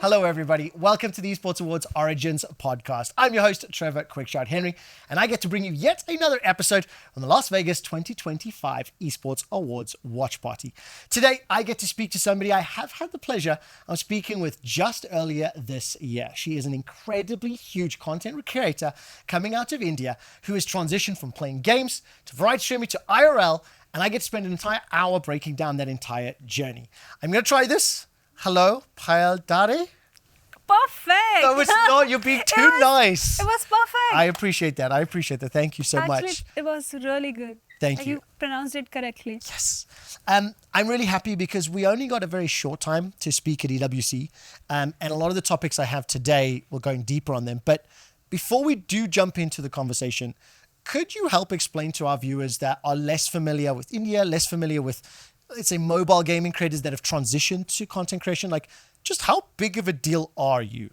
Hello, everybody. Welcome to the Esports Awards Origins podcast. I'm your host, Trevor Quickshot Henry, and I get to bring you yet another episode on the Las Vegas 2025 Esports Awards Watch Party. Today, I get to speak to somebody I have had the pleasure of speaking with just earlier this year. She is an incredibly huge content creator coming out of India who has transitioned from playing games to variety streaming to IRL, and I get to spend an entire hour breaking down that entire journey. I'm going to try this. Hello, Payal Dhare. Perfect. No, it's not. You're being too nice. It was perfect. I appreciate that. Thank you so Actually, much. it was really good. Thank you. You pronounced it correctly. Yes. I'm really happy because we only got a very short time to speak at EWC. And a lot of the topics I have today, we're going deeper on them. But before we do jump into the conversation, could you help explain to our viewers that are less familiar with India, less familiar with, let's say, mobile gaming creators that have transitioned to content creation, like just how big of a deal are you?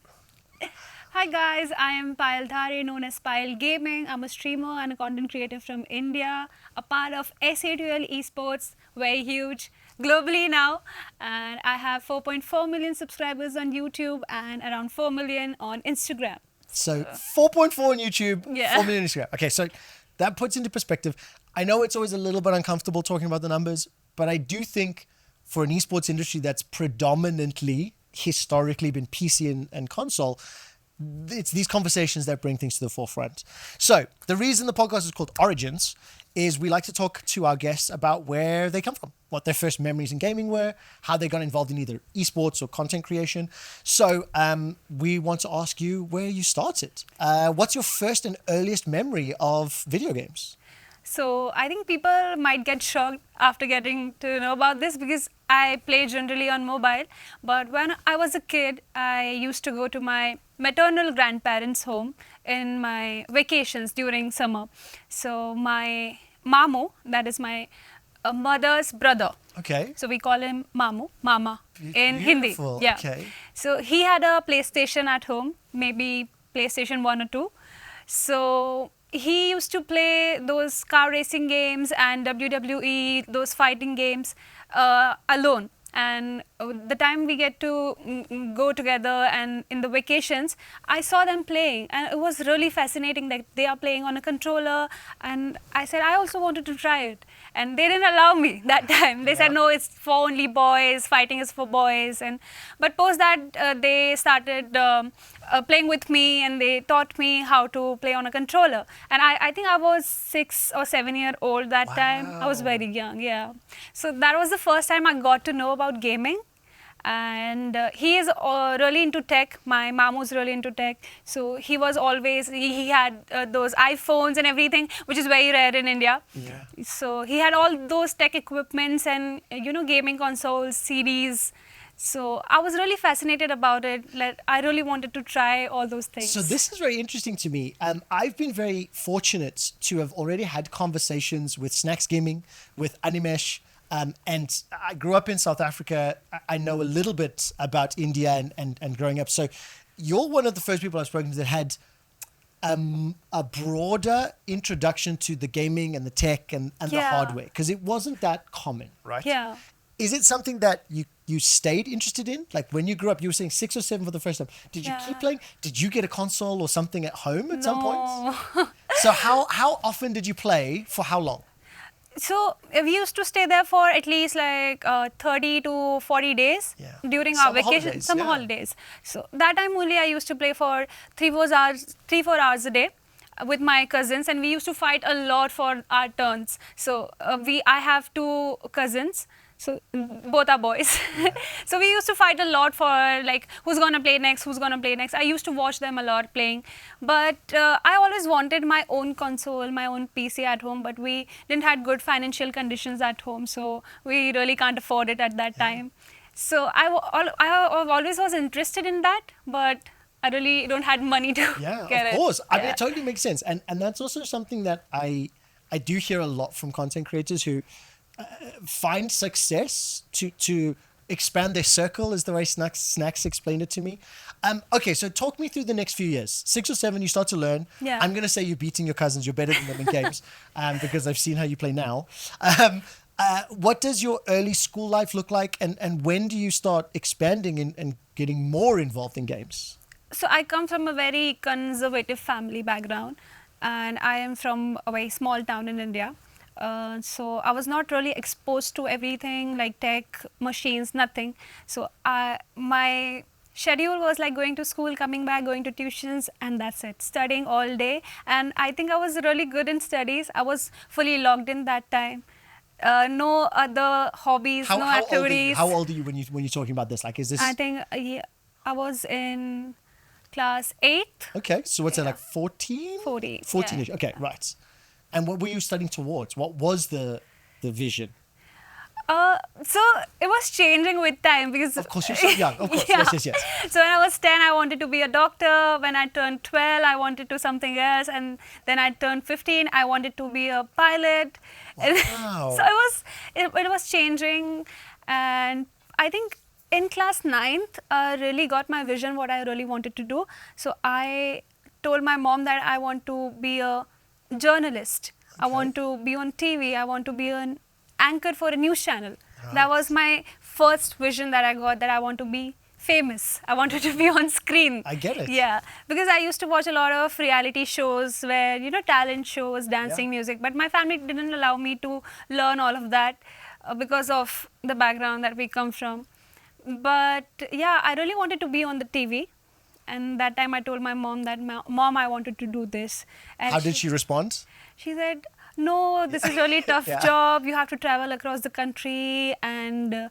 Hi guys, I am Payal Dhare, known as Payal Gaming. I'm a streamer and a content creator from India, a part of SA2L Esports, very huge globally now. And I have 4.4 million subscribers on YouTube and around 4 million on Instagram. So 4.4 on YouTube, Yeah. 4 million on Instagram. Okay, so that puts into perspective. I know it's always a little bit uncomfortable talking about the numbers, but I do think for an esports industry that's predominantly historically been PC and console, it's these conversations that bring things to the forefront. So the reason the podcast is called Origins is we like to talk to our guests about where they come from, what their first memories in gaming were, how they got involved in either esports or content creation. So we want to ask you where you started. What's your first and earliest memory of video games? So I think people might get shocked after getting to know about this because I play generally on mobile. But when I was a kid, I used to go to my maternal grandparents' home in my vacations during summer. So my mamu, that is my mother's brother. Okay. So we call him Mamu, Mama in Hindi. Yeah. Okay. So he had a PlayStation at home, maybe PlayStation 1 or 2. So he used to play those car racing games and WWE, those fighting games alone. And the time we get to go together and in the vacations, I saw them playing and it was really fascinating that they are playing on a controller. And I said, I also wanted to try it. And they didn't allow me that time. They said, no, it's for only boys, fighting is for boys. But post that, they started playing with me and they taught me how to play on a controller. And I think I was 6 or 7 years old that time. I was very young, yeah. So that was the first time I got to know about gaming. And he is really into tech. My mamu's really into tech. So he was always, he had those iPhones and everything, which is very rare in India. Yeah. So he had all those tech equipments and, gaming consoles, CDs. So I was really fascinated about it. Like, I really wanted to try all those things. So this is very interesting to me. I've been very fortunate to have already had conversations with Snacks Gaming, with Animesh, and I grew up in South Africa. I know a little bit about India and growing up. So you're one of the first people I've spoken to that had a broader introduction to the gaming and the tech and the hardware, because it wasn't that common, right? Yeah. Is it something that you stayed interested in? Like when you grew up, you were saying 6 or 7 for the first time. Did you keep playing? Did you get a console or something at home at some point? So how often did you play? For how long? So we used to stay there for at least like 30 to 40 days during our vacation, summer holidays. So that time only I used to play for 3-4 hours a day with my cousins, and we used to fight a lot for our turns. So I have 2 cousins. So both are boys. So we used to fight a lot for like who's gonna play next. I used to watch them a lot playing. But I always wanted my own console, my own PC at home, but we didn't have good financial conditions at home. So we really can't afford it at that time. So I always was interested in that, but I really don't have money to get it. Of course. I mean, it totally makes sense. And that's also something that I do hear a lot from content creators who find success to expand their circle, is the way Snacks explained it to me. Okay, so talk me through the next few years. 6 or 7, you start to learn. Yeah. I'm going to say you're beating your cousins. You're better than them in games because I've seen how you play now. What does your early school life look like, and when do you start expanding and getting more involved in games? So I come from a very conservative family background, and I am from a very small town in India. So I was not really exposed to everything like tech, machines, nothing. So my schedule was like going to school, coming back, going to tuitions, and that's it. Studying all day, and I think I was really good in studies. I was fully logged in that time. No other hobbies, no activities. How old are you when you're talking about this? Like, is this? I think yeah, I was in class 8th. Okay, so what's that, like 14? 14. 14 Yeah. ish. Okay, right. And what were you studying towards? What was the vision? So it was changing with time because Of course, you're so young. Of course, yeah. yes. So when I was 10, I wanted to be a doctor. When I turned 12, I wanted to something else, and then I turned 15, I wanted to be a pilot. Wow. So it was changing, and I think in class 9th, I really got my vision, what I really wanted to do. So I told my mom that I want to be a journalist. I want to be on TV. I want to be an anchor for a news channel. Right. That was my first vision that I got, that I want to be famous. I wanted to be on screen. I get it. Yeah, because I used to watch a lot of reality shows where, talent shows, dancing, music, but my family didn't allow me to learn all of that because of the background that we come from. But yeah, I really wanted to be on the TV. And that time I told my mom that, Mom, I wanted to do this. And How did she respond? She said, no, this is really tough Yeah. job. You have to travel across the country, and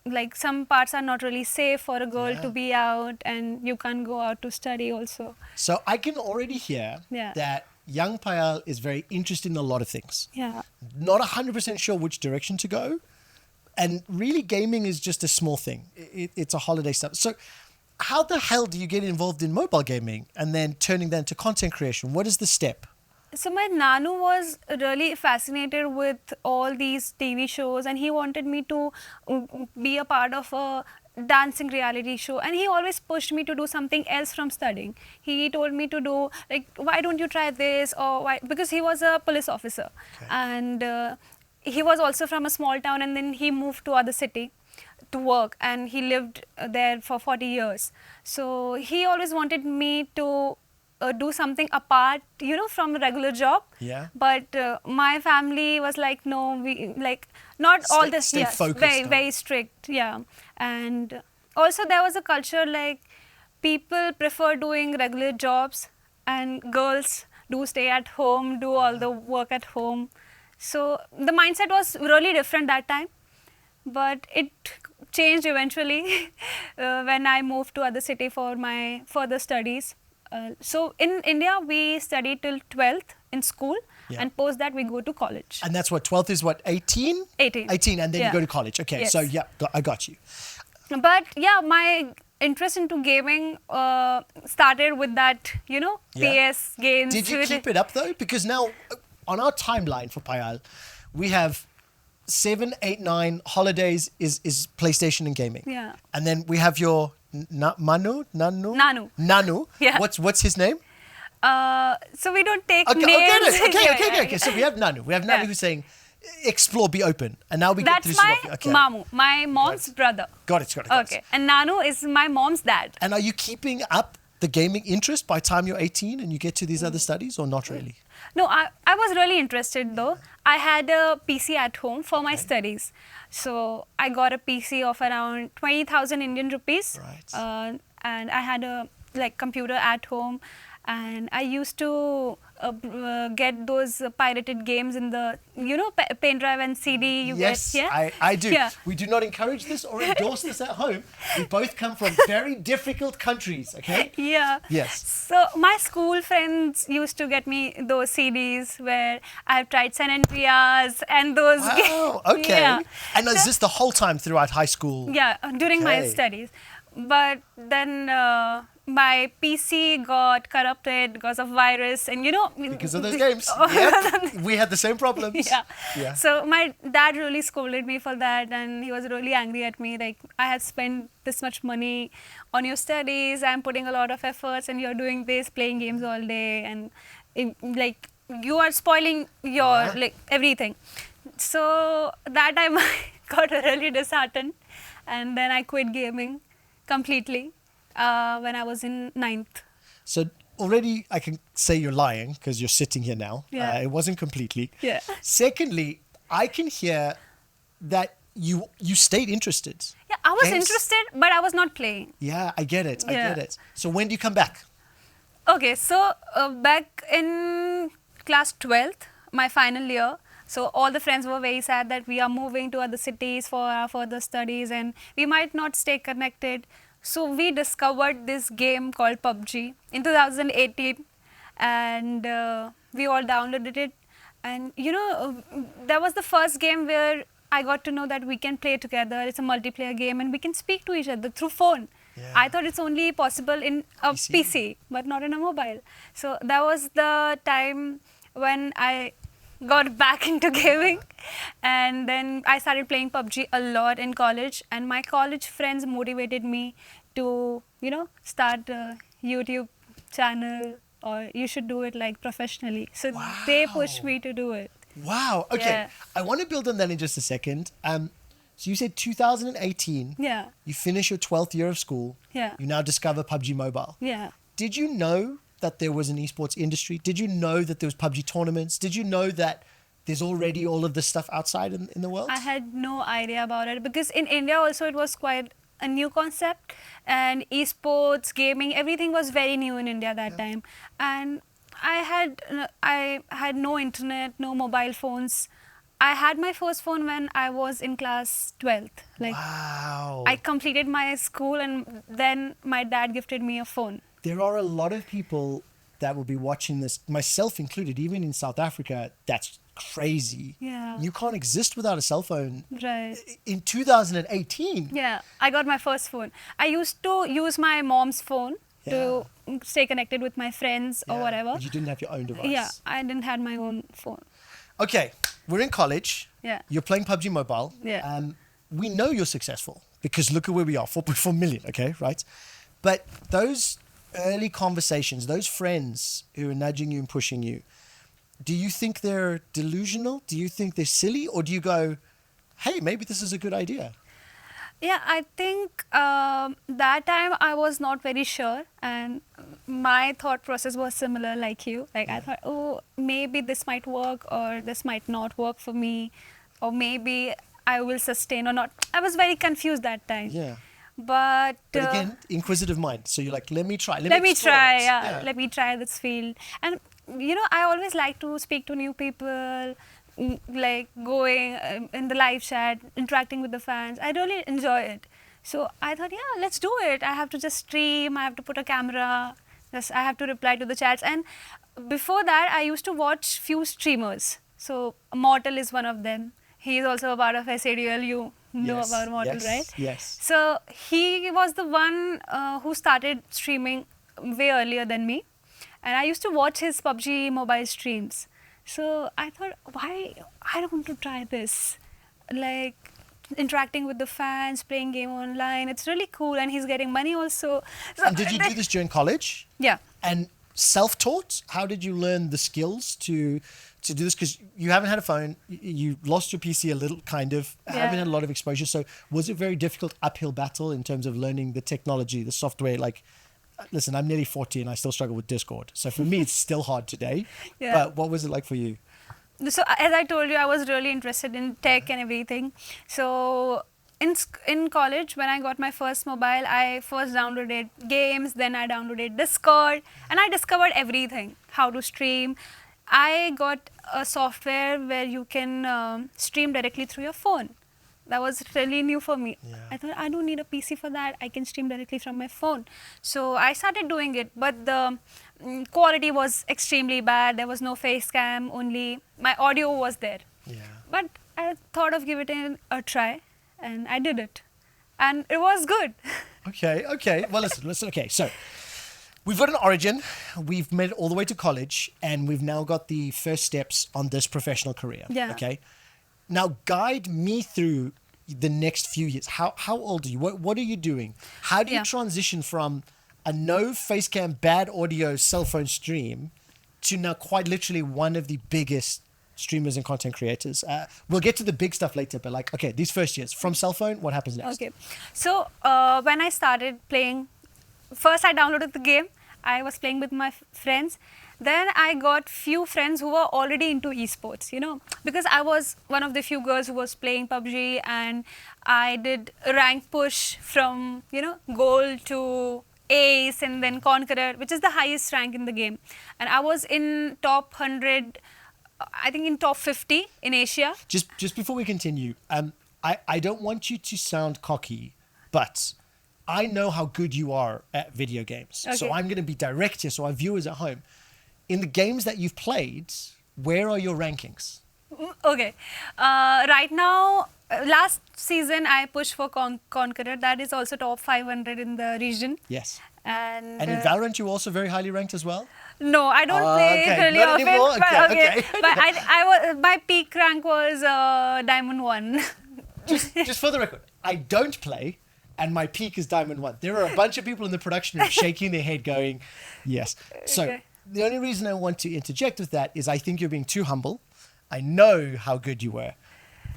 like some parts are not really safe for a girl to be out, and you can't go out to study also. So I can already hear Yeah. that young Payal is very interested in a lot of things. Yeah. Not 100% sure which direction to go. And really, gaming is just a small thing. It's a holiday stuff. So how the hell do you get involved in mobile gaming and then turning that into content creation? What is the step? So my Nanu was really fascinated with all these TV shows, and he wanted me to be a part of a dancing reality show, and he always pushed me to do something else from studying. He told me to do, like, why don't you try this, or why, because he was a police officer. Okay. And he was also from a small town, and then he moved to other city to work, and he lived there for 40 years. So he always wanted me to do something apart, from a regular job. Yeah. But my family was like, no, we not all this. Stay Yes, focused very on very strict. Yeah, and also there was a culture like people prefer doing regular jobs, and girls do stay at home, do all the work at home. So the mindset was really different that time, but it changed eventually when I moved to other city for my further studies. So in India, we study till 12th in school, and post that we go to college. And that's what, 12th is what, 18? 18. 18, and then you go to college. Okay, Yes. so yeah, I got you. But yeah, my interest into gaming started with that, PS games. Did you keep it up though? Because now on our timeline for Payal, we have 7, 8, 9 holidays is PlayStation and gaming. Yeah. And then we have your Nanu. Nanu. Yeah. What's his name? So we don't take Okay, names. Okay. So we have Nanu. We have Nanu who's saying, explore, be open. And now we get to That's my Mamu, my mom's brother. Got it. Okay. And Nanu is my mom's dad. And are you keeping up the gaming interest by the time you're 18 and you get to these other studies, or not really? No, I was really interested though. I had a PC at home for my studies. So I got a PC of around 20,000 Indian rupees. Right. And I had a computer at home. And I used to get those pirated games in the, pen drive and CD you yes, get. Yeah? I do. Yeah. We do not encourage this or endorse this at home. We both come from very difficult countries, okay? Yeah. Yes. So my school friends used to get me those CDs where I've tried San Andreas and those games. Wow, okay. Yeah. And is this the whole time throughout high school? Yeah, during my Okay. studies. But then my PC got corrupted because of virus, and Because of those games. Yep. We had the same problems. Yeah. So my dad really scolded me for that, and he was really angry at me. Like, I had spent this much money on your studies, I'm putting a lot of efforts, and you're doing this, playing games all day, and you are spoiling your everything. So that time I got really disheartened, and then I quit gaming completely when I was in ninth. So already I can say you're lying because you're sitting here now. Yeah. It wasn't completely. Yeah. Secondly, I can hear that you stayed interested. Yeah, I was Hence- interested, but I was not playing. Yeah, I get it. I Yeah. get it. So when do you come back? Okay, so back in class 12th, my final year, so all the friends were very sad that we are moving to other cities for our further studies and we might not stay connected. So we discovered this game called PUBG in 2018 and we all downloaded it. And that was the first game where I got to know that we can play together. It's a multiplayer game and we can speak to each other through phone. Yeah. I thought it's only possible in a PC, but not in a mobile. So that was the time when I got back into gaming, and then I started playing PUBG a lot in college, and my college friends motivated me to, start a YouTube channel, or you should do it like professionally. So they pushed me to do it. Wow. Okay. Yeah. I want to build on that in just a second. So you said 2018. Yeah. You finish your 12th year of school. Yeah. You now discover PUBG Mobile. Yeah. Did you know that there was an esports industry? Did you know that there was PUBG tournaments? Did you know that there's already all of this stuff outside in the world? I had no idea about it because in India also it was quite a new concept, and esports, gaming, everything was very new in India that time. And I had no internet, no mobile phones. I had my first phone when I was in class 12th. Wow. I completed my school and then my dad gifted me a phone. There are a lot of people that will be watching this, myself included, even in South Africa. That's crazy. Yeah. You can't exist without a cell phone. Right. In 2018. Yeah, I got my first phone. I used to use my mom's phone to stay connected with my friends or whatever. But you didn't have your own device. Yeah, I didn't have my own phone. Okay, we're in college. Yeah. You're playing PUBG Mobile. Yeah. We know you're successful because look at where we are, 4.4 million, okay, right? But those early conversations, those friends who are nudging you and pushing you, do you think they're delusional? Do you think they're silly? Or do you go, hey, maybe this is a good idea? Yeah, I think that time I was not very sure, and my thought process was similar like you. Like I thought, oh, maybe this might work or this might not work for me, or maybe I will sustain or not. I was very confused that time. Yeah. But again, inquisitive mind. So you're like, let me try. Let me explore try, it. yeah. Let me try this field. And I always like to speak to new people, like going in the live chat, interacting with the fans. I really enjoy it. So I thought, yeah, let's do it. I have to just stream. I have to put a camera. I have to reply to the chats. And before that, I used to watch few streamers. So Mortal is one of them. He is also a part of SADL. You know about Mortal, right? Yes. So he was the one who started streaming way earlier than me. And I used to watch his PUBG mobile streams. So I thought, why I don't want to try this? Like interacting with the fans, playing game online. It's really cool, and he's getting money also. So, And did you do this during college? Yeah. And self-taught? How did you learn the skills to do this? Because you haven't had a phone, you lost your PC a little, kind of, haven't had a lot of exposure. So was it very difficult uphill battle in terms of learning the technology, the software? Like, listen, I'm nearly 40 and I still struggle with Discord. So for me, it's still hard today. Yeah. But what was it like for you? So as I told you, I was really interested in tech and everything. So in college, when I got my first mobile, I first downloaded games, then I downloaded Discord, and I discovered everything, how to stream. I got a software where you can stream directly through your phone. That was really new for me. Yeah. I thought, I don't need a PC for that. I can stream directly from my phone. So I started doing it, but the quality was extremely bad. There was no face cam, only my audio was there. Yeah. But I thought of giving it a try, and I did it. And it was good. Okay. Well, listen. Okay, so we've got an origin. We've made it all the way to college, and we've now got the first steps on this professional career. Yeah. Okay. Now, guide me through the next few years. How old are you? What are you doing? How do you transition from a no face cam, bad audio cell phone stream to now quite literally one of the biggest streamers and content creators. We'll get to the big stuff later, but like, okay, these first years from cell phone, what happens next? Okay. So when I started playing, first I downloaded the game. I was playing with my friends. Then I got few friends who were already into esports, because I was one of the few girls who was playing PUBG, and I did a rank push from, gold to ace and then conqueror, which is the highest rank in the game. And I was in top 100, I think in top 50 in Asia. Just before we continue, I don't want you to sound cocky, but I know how good you are at video games. Okay. So I'm going to be direct here, so our viewers at home. In the games that you've played, where are your rankings? Okay. Right now, last season I pushed for Conqueror. That is also top 500 in the region. Yes. And in Valorant, you're also very highly ranked as well? No, I don't play okay. really Not often. anymore? But, Okay. but I was, my peak rank was Diamond 1. Just for the record, I don't play, and my peak is Diamond 1. There are a bunch of people in the production room shaking their head going, yes. So Okay. the only reason I want to interject with that is I think you're being too humble. I know how good you were.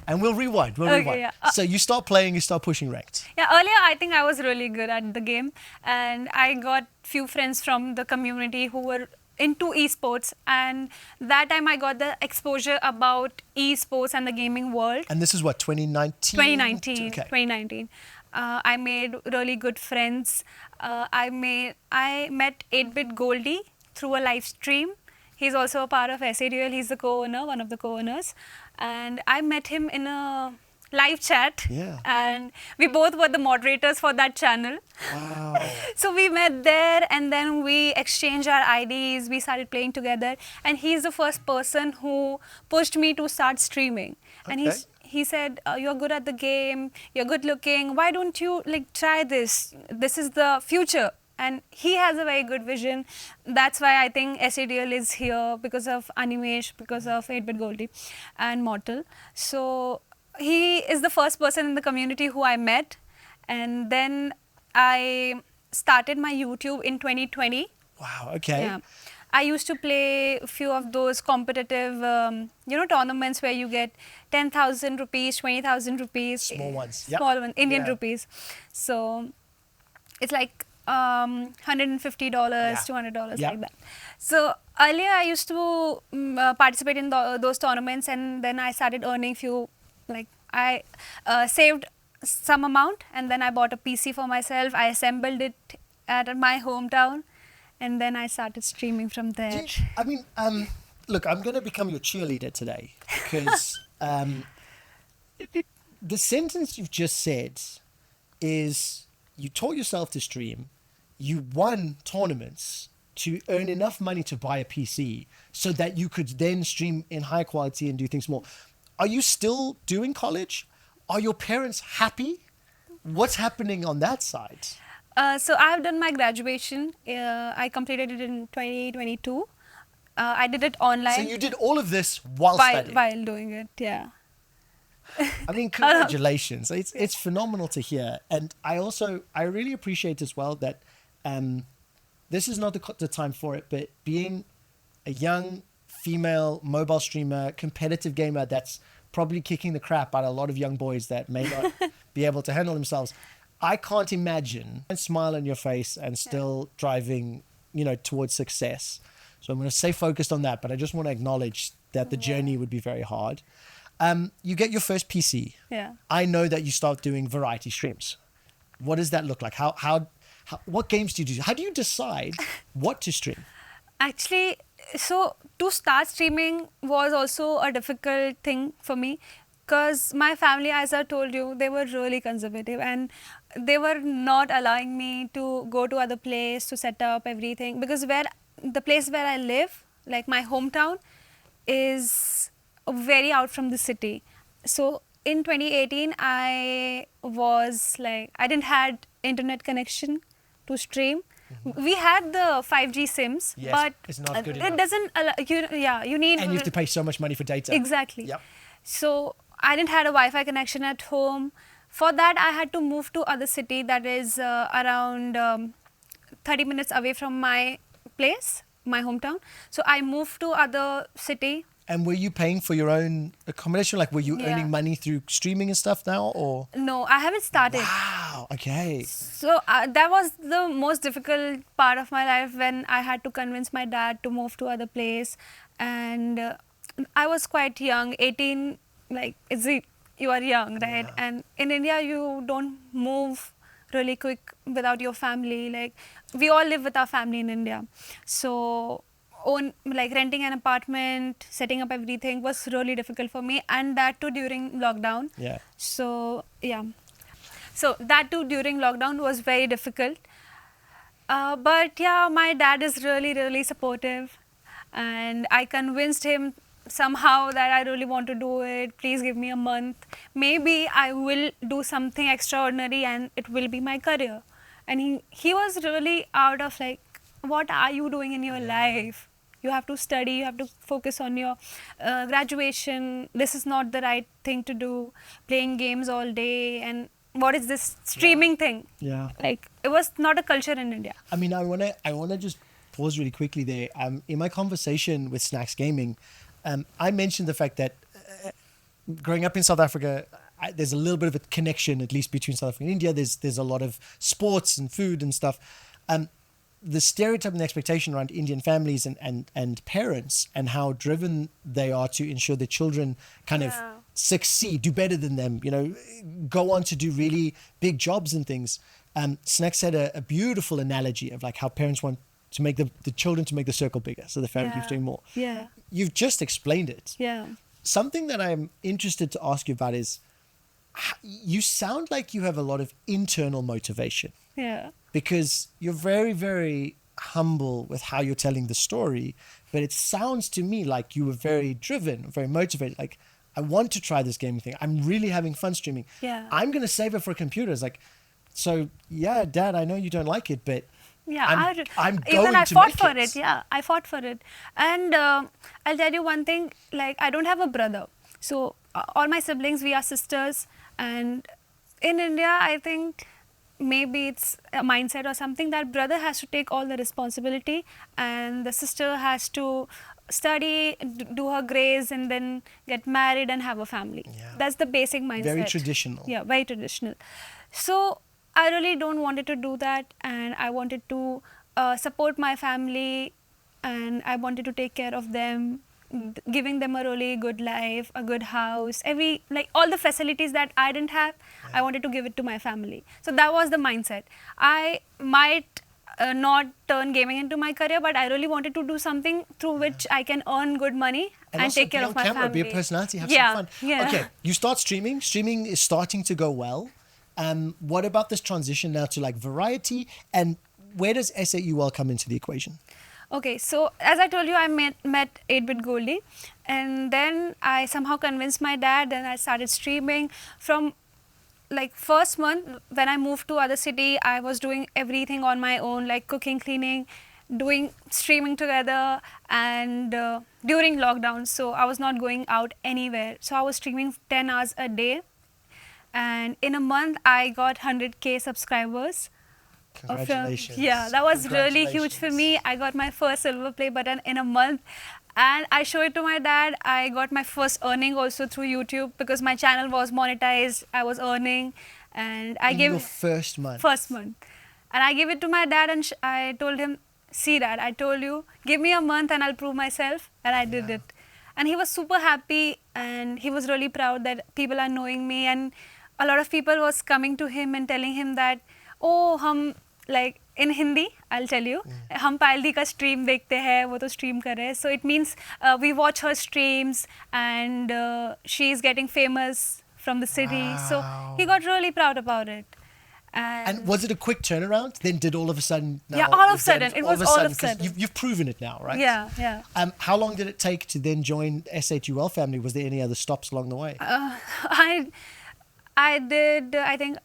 And we'll rewind. Yeah. So you start playing, you start pushing ranked. Yeah, earlier I think I was really good at the game, and I got few friends from the community who were into esports, and that time I got the exposure about esports and the gaming world. And this is what, 2019? 2019. Okay. 2019. I made really good friends. I met 8-Bit Goldie through a live stream. He's also a part of SADL. He's the co-owner, one of the co-owners. And I met him in a live chat. Yeah. And we both were the moderators for that channel. Wow. So we met there, and then we exchanged our IDs. We started playing together. And he's the first person who pushed me to start streaming. And Okay. he said, you're good at the game, you're good looking, why don't you try this? This is the future. And he has a very good vision. That's why I think SADL is here, because of Animesh, because of 8-Bit Goldie and Mortal. So he is the first person in the community who I met. And then I started my YouTube in 2020. Wow, okay. Yeah. I used to play a few of those competitive, tournaments where you get 10,000 rupees, 20,000 rupees. Small ones. Yep. Small ones, Indian Yeah. rupees. So it's like $150, $200, Yep. like that. So earlier I used to participate in those tournaments, and then I started earning I saved some amount, and then I bought a PC for myself. I assembled it at my hometown. And then I started streaming from there. Look, I'm going to become your cheerleader today, because the sentence you've just said is you taught yourself to stream, you won tournaments to earn enough money to buy a PC so that you could then stream in high quality and do things more. Are you still doing college? Are your parents happy? What's happening on that side? So I've done my graduation. I completed it in 2022. I did it online. So you did all of this while studying? While doing it, yeah. I mean, congratulations. It's phenomenal to hear. And I really appreciate as well that this is not the time for it, but being a young female mobile streamer, competitive gamer that's probably kicking the crap out of a lot of young boys that may not be able to handle themselves. I can't imagine a smile on your face and still driving, towards success. So I'm going to stay focused on that, but I just want to acknowledge that the journey would be very hard. You get your first PC. Yeah. I know that you start doing variety streams. What does that look like? What games do you do? How do you decide what to stream? Actually, so to start streaming was also a difficult thing for me, because my family, as I told you, they were really conservative, and they were not allowing me to go to other place to set up everything, because the place where I live, like my hometown, is very out from the city. So in 2018, I didn't had internet connection to stream. Mm-hmm. We had the 5G SIMs, yes, but it's not good enough. it doesn't allow you need. And you have to pay so much money for data. Exactly. Yep. So I didn't have a Wi-Fi connection at home. For that, I had to move to other city that is around 30 minutes away from my place, my hometown. So I moved to other city And were you paying for your own accommodation? Like, were you earning money through streaming and stuff now, or? No, I haven't started. Wow. Okay. So that was the most difficult part of my life, when I had to convince my dad to move to other place, and I was quite young, 18. Like, you are young, right? Yeah. And in India, you don't move really quick without your family. Like, we all live with our family in India, so renting an apartment, setting up everything was really difficult for me, and that too during lockdown. Yeah. So that too during lockdown was very difficult. But yeah, my dad is really, really supportive, and I convinced him somehow that I really want to do it. Please give me a month. Maybe I will do something extraordinary and it will be my career. And he was really out of like, what are you doing in your life? You have to study, you have to focus on your graduation. This is not the right thing to do, playing games all day. And what is this streaming thing? Yeah. Like, it was not a culture in India. I mean, I wanna just pause really quickly there. In my conversation with Snacks Gaming, I mentioned the fact that growing up in South Africa, there's a little bit of a connection, at least between South Africa and India. There's a lot of sports and food and stuff. The stereotype and the expectation around Indian families and parents, and how driven they are to ensure their children kind of succeed, do better than them, go on to do really big jobs and things. Snacks had a beautiful analogy of like how parents want to make the children to make the circle bigger, so the family keeps doing more. Yeah. You've just explained it. Yeah. Something that I'm interested to ask you about is, you sound like you have a lot of internal motivation. Yeah. Because you're very, very humble with how you're telling the story, but it sounds to me like you were very driven, very motivated. Like, I want to try this gaming thing. I'm really having fun streaming. Yeah. I'm going to save it for computers. Like, so yeah, Dad, I know you don't like it, but yeah, I'm going even I to fought make for it. it. Yeah, I fought for it. And I'll tell you one thing, like, I don't have a brother. So all my siblings, we are sisters. And in India, I think maybe it's a mindset or something that brother has to take all the responsibility and the sister has to study, do her grades, and then get married and have a family. Yeah. That's the basic mindset. Very traditional. Yeah, very traditional. So I really don't wanted to do that, and I wanted to support my family, and I wanted to take care of them, giving them a really good life, a good house, all the facilities that I didn't have, I wanted to give it to my family. So that was the mindset. I might not turn gaming into my career, but I really wanted to do something through which I can earn good money and also take care of my camera, family. Be a personality, have Yeah, some fun. yeah. Okay, you start streaming. Streaming is starting to go well. What about this transition now to like variety, and where does SAUL come into the equation? Okay, so as I told you, I met 8-Bit Goldie, and then I somehow convinced my dad, and I started streaming. From like first month when I moved to other city, I was doing everything on my own, like cooking, cleaning, doing streaming together, and during lockdown, so I was not going out anywhere. So I was streaming 10 hours a day, and in a month I got 100K subscribers. Congratulations. Yeah, that was really huge for me. I got my first silver play button in a month, and I showed it to my dad. I got my first earning also through YouTube because my channel was monetized. I was earning, and I gave your first month. First month, and I gave it to my dad, and I told him, "See, Dad, I told you, give me a month and I'll prove myself," and I did it. And he was super happy, and he was really proud that people are knowing me, and a lot of people was coming to him and telling him that, oh, हम like in Hindi, I'll tell you, हम पायल दी का stream देखते हैं, वो तो stream कर रहे हैं. So it means we watch her streams, and she is getting famous from the city. Wow. So he got really proud about it. And was it a quick turnaround? Then did all of a sudden? Yeah, all of a sudden. It was all of a sudden. You've proven it now, right? Yeah, yeah. How long did it take to then join SHUL family? Was there any other stops along the way? I did, I think,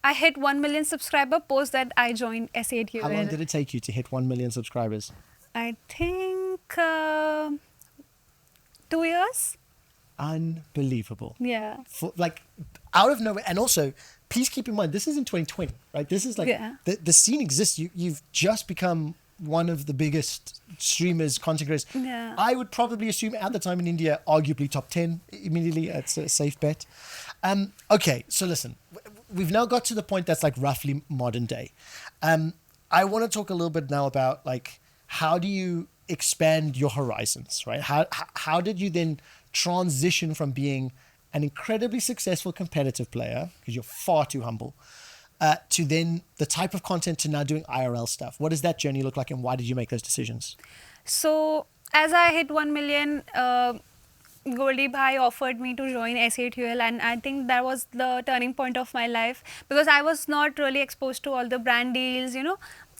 I hit 1 million subscriber post that I joined SHUL. How long did it take you to hit 1 million subscribers? I think 2 years. Unbelievable. Yeah. Out of nowhere. And also, please keep in mind, this is in 2020, right? This is like, the scene exists. You've just become one of the biggest streamers, content creators. Yeah. I would probably assume at the time in India, arguably top 10 immediately. It's a safe bet. Okay, so listen, we've now got to the point that's like roughly modern day. I want to talk a little bit now about like, how do you expand your horizons, right? How did you then transition from being an incredibly successful competitive player, because you're far too humble, to then the type of content to now doing IRL stuff? What does that journey look like, and why did you make those decisions? So as I hit 1 million, Goldie Bhai offered me to join S8UL, and I think that was the turning point of my life, because I was not really exposed to all the brand deals,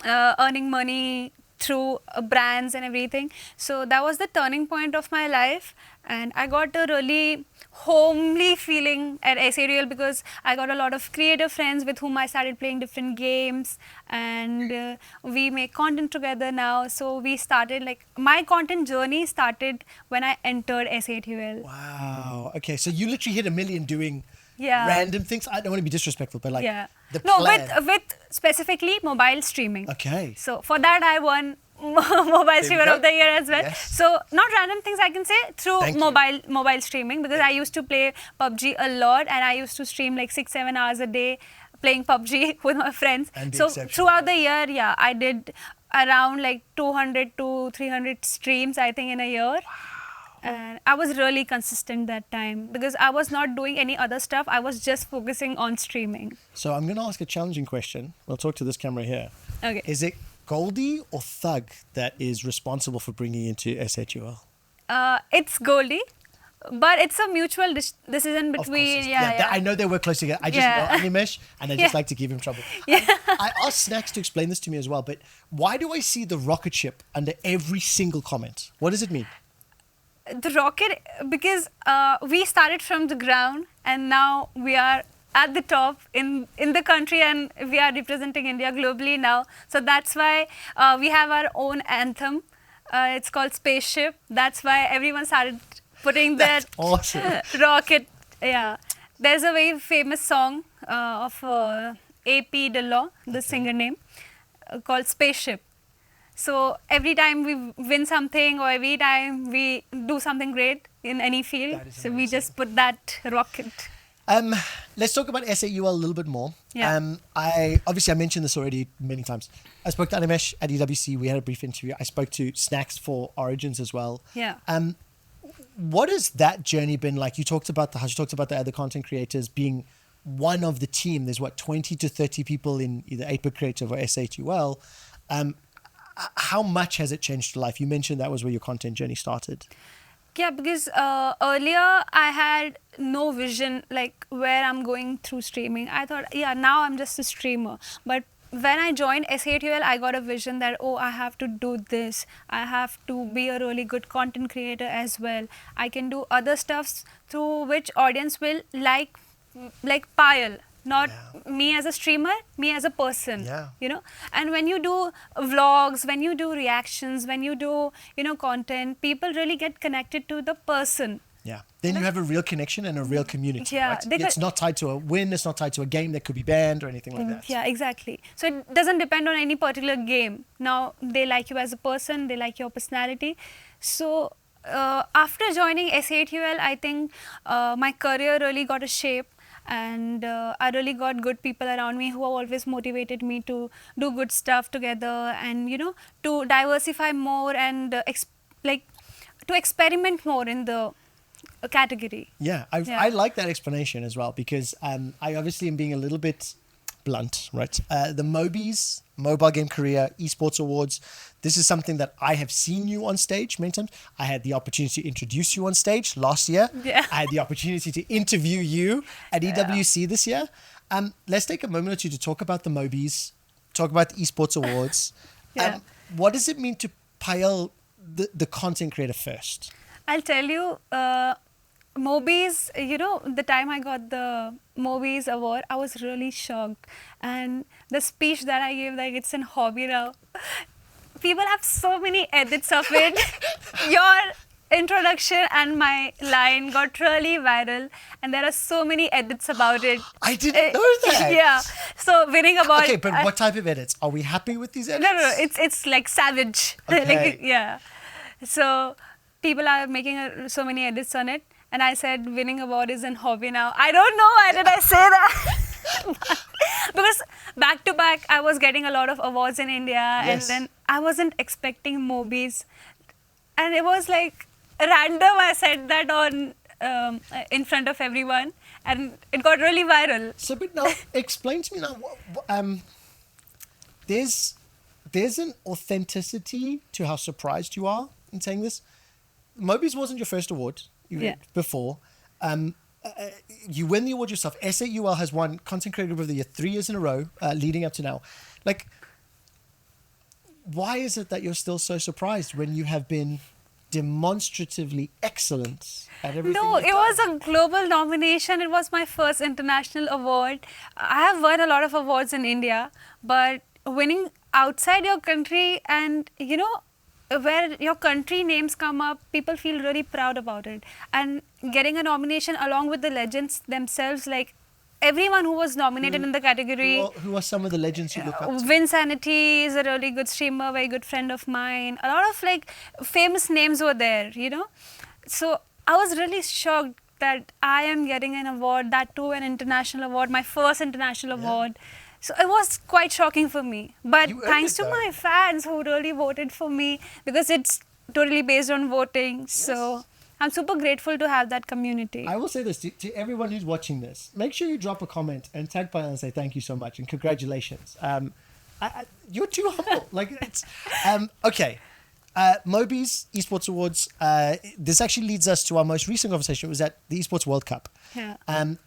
earning money through brands and everything. So that was the turning point of my life, and I got a really homely feeling at S8UL because I got a lot of creative friends with whom I started playing different games, and we make content together now. So we started, like, my content journey started when I entered S8UL. Wow. Okay, so you literally hit 1 million doing Yeah. random things. I don't want to be disrespectful, but like the No, plan. with specifically mobile streaming. Okay. So for that I won Mobile Streamer go. of the Year as well. Yes. So not random things, I can say, through Thank you. mobile streaming, because I used to play PUBG a lot, and I used to stream like 6-7 hours a day playing PUBG with my friends. And be So exceptional. throughout the year, I did around like 200 to 300 streams, I think, in a year. And I was really consistent that time because I was not doing any other stuff. I was just focusing on streaming. So I'm going to ask a challenging question. We'll talk to this camera here. Okay. Is it Goldie or Thug that is responsible for bringing you into SHUL? It's Goldie, but it's a mutual decision Of course. between. I know they work close together. I just know Animesh, and I just like to give him trouble. I asked Snacks to explain this to me as well, but why do I see the rocket ship under every single comment? What does it mean? The rocket, because we started from the ground and now we are at the top in the country, and we are representing India globally now. So that's why we have our own anthem. It's called Spaceship. That's why everyone started putting that awesome. rocket. Yeah. There's a very famous song of AP Dillon, the singer name, called Spaceship. So every time we win something or every time we do something great in any field, so we just put that rocket. Let's talk about SAUL a little bit more. Yeah. I mentioned this already many times. I spoke to Animesh at EWC. We had a brief interview. I spoke to Snacks for Origins as well. Yeah. What has that journey been like? You talked about the other content creators being one of the team. There's 20 to 30 people in either 8-Bit Creative or SAUL. How much has it changed your life? You mentioned that was where your content journey started. Yeah, because earlier I had no vision like where I'm going through streaming. I thought, now I'm just a streamer. But when I joined S8UL, I got a vision that, I have to do this. I have to be a really good content creator as well. I can do other stuffs through which audience will like Payal. Not me as a streamer, me as a person, And when you do vlogs, when you do reactions, when you do, content, people really get connected to the person. Yeah. Then you have a real connection and a real community, Yeah, right? It's not tied to a win. It's not tied to a game that could be banned or anything like that. Yeah, exactly. So it doesn't depend on any particular game. Now, they like you as a person. They like your personality. So after joining S8UL, I think my career really got a shape. And I really got good people around me who have always motivated me to do good stuff together and, to diversify more and to experiment more in the category. Yeah, I like that explanation as well because I obviously am being a little bit blunt, right? The MOBIES, Mobile Game Korea, Esports Awards, this is something that I have seen you on stage many times. I had the opportunity to introduce you on stage last year. Yeah. I had the opportunity to interview you at EWC this year. Let's take a moment or two to talk about the MOBIES, talk about the Esports Awards. What does it mean to Payal, the content creator first? I'll tell you, MOBIES, the time I got the MOBIES award, I was really shocked. And the speech that I gave, like, it's a hobby now. People have so many edits of it. Your introduction and my line got really viral, and there are so many edits about it. I didn't know that. Yeah. So winning award. Okay, but what type of edits? Are we happy with these edits? No. It's like savage. Okay. Like, yeah. So people are making so many edits on it, and I said winning award is an hobby now. I don't know why did I say that. Because back to back, I was getting a lot of awards in India, and then I wasn't expecting MOBIES, and it was like random. I said that on in front of everyone, and it got really viral. So, but now explain to me now. There's an authenticity to how surprised you are in saying this. MOBIES wasn't your first award. Before. You win the award yourself. SAUL has won Content Creator of the Year 3 years in a row, leading up to now. Like, why is it that you're still so surprised when you have been demonstratively excellent at everything? No, it was a global nomination. It was my first international award. I have won a lot of awards in India, but winning outside your country and, where your country names come up, people feel really proud about it. And getting a nomination along with the legends themselves, like everyone who was nominated in the category. Who are some of the legends you look up to? Vinsanity is a really good streamer, very good friend of mine. A lot of like famous names were there, So I was really shocked that I am getting an award, that too an international award, my first international award. So it was quite shocking for me. But thanks to my fans who really voted for me, because it's totally based on voting. Yes. So I'm super grateful to have that community. I will say this to everyone who's watching this. Make sure you drop a comment and tag Payal and say thank you so much and congratulations. You're too humble. Like, it's okay. MOBIES Esports Awards. This actually leads us to our most recent conversation. It was at the Esports World Cup. Yeah.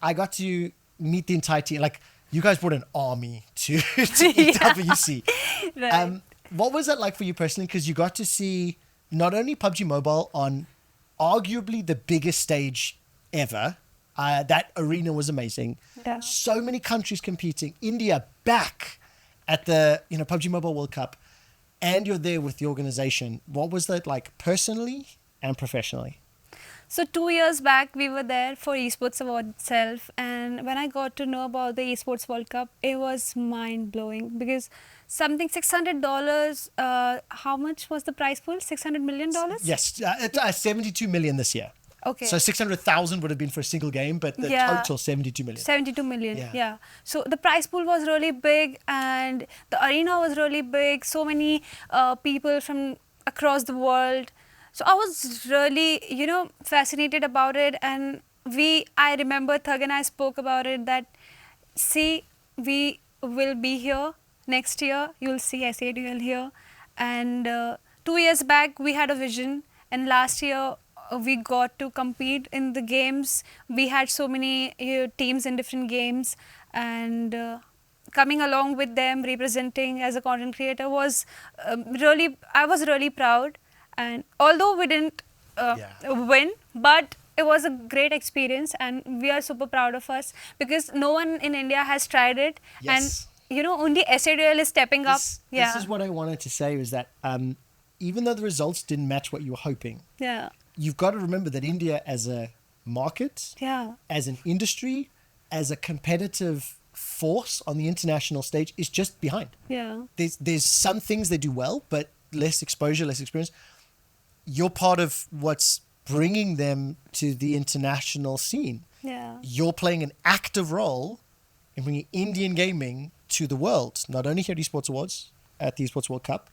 I got to meet the entire team. Like, you guys brought an army to EWC. Right. What was that like for you personally? Because you got to see not only PUBG Mobile on arguably the biggest stage ever. That arena was amazing. Yeah. So many countries competing. India back at the PUBG Mobile World Cup. And you're there with the organization. What was that like personally and professionally? So 2 years back, we were there for Esports Awards itself. And when I got to know about the Esports World Cup, it was mind-blowing. Because something $600, how much was the prize pool? $600 million? Yes, 72 million this year. Okay. So 600,000 would have been for a single game, but the total 72 million. 72 million, yeah. So the prize pool was really big and the arena was really big. So many people from across the world. So I was really, fascinated about it. And I remember Thug and I spoke about it that, see, we will be here next year. You'll see SADL here. And 2 years back, we had a vision. And last year, we got to compete in the games. We had so many teams in different games. And coming along with them, representing as a content creator was I was really proud. And although we didn't win, but it was a great experience and we are super proud of us because no one in India has tried it. Yes. And, only SADL is stepping up. This is what I wanted to say was that even though the results didn't match what you were hoping, you've got to remember that India as a market, as an industry, as a competitive force on the international stage is just behind. Yeah. There's some things they do well, but less exposure, less experience. You're part of what's bringing them to the international scene. Yeah. You're playing an active role in bringing Indian gaming to the world, not only here at Esports Awards, at the Esports World Cup.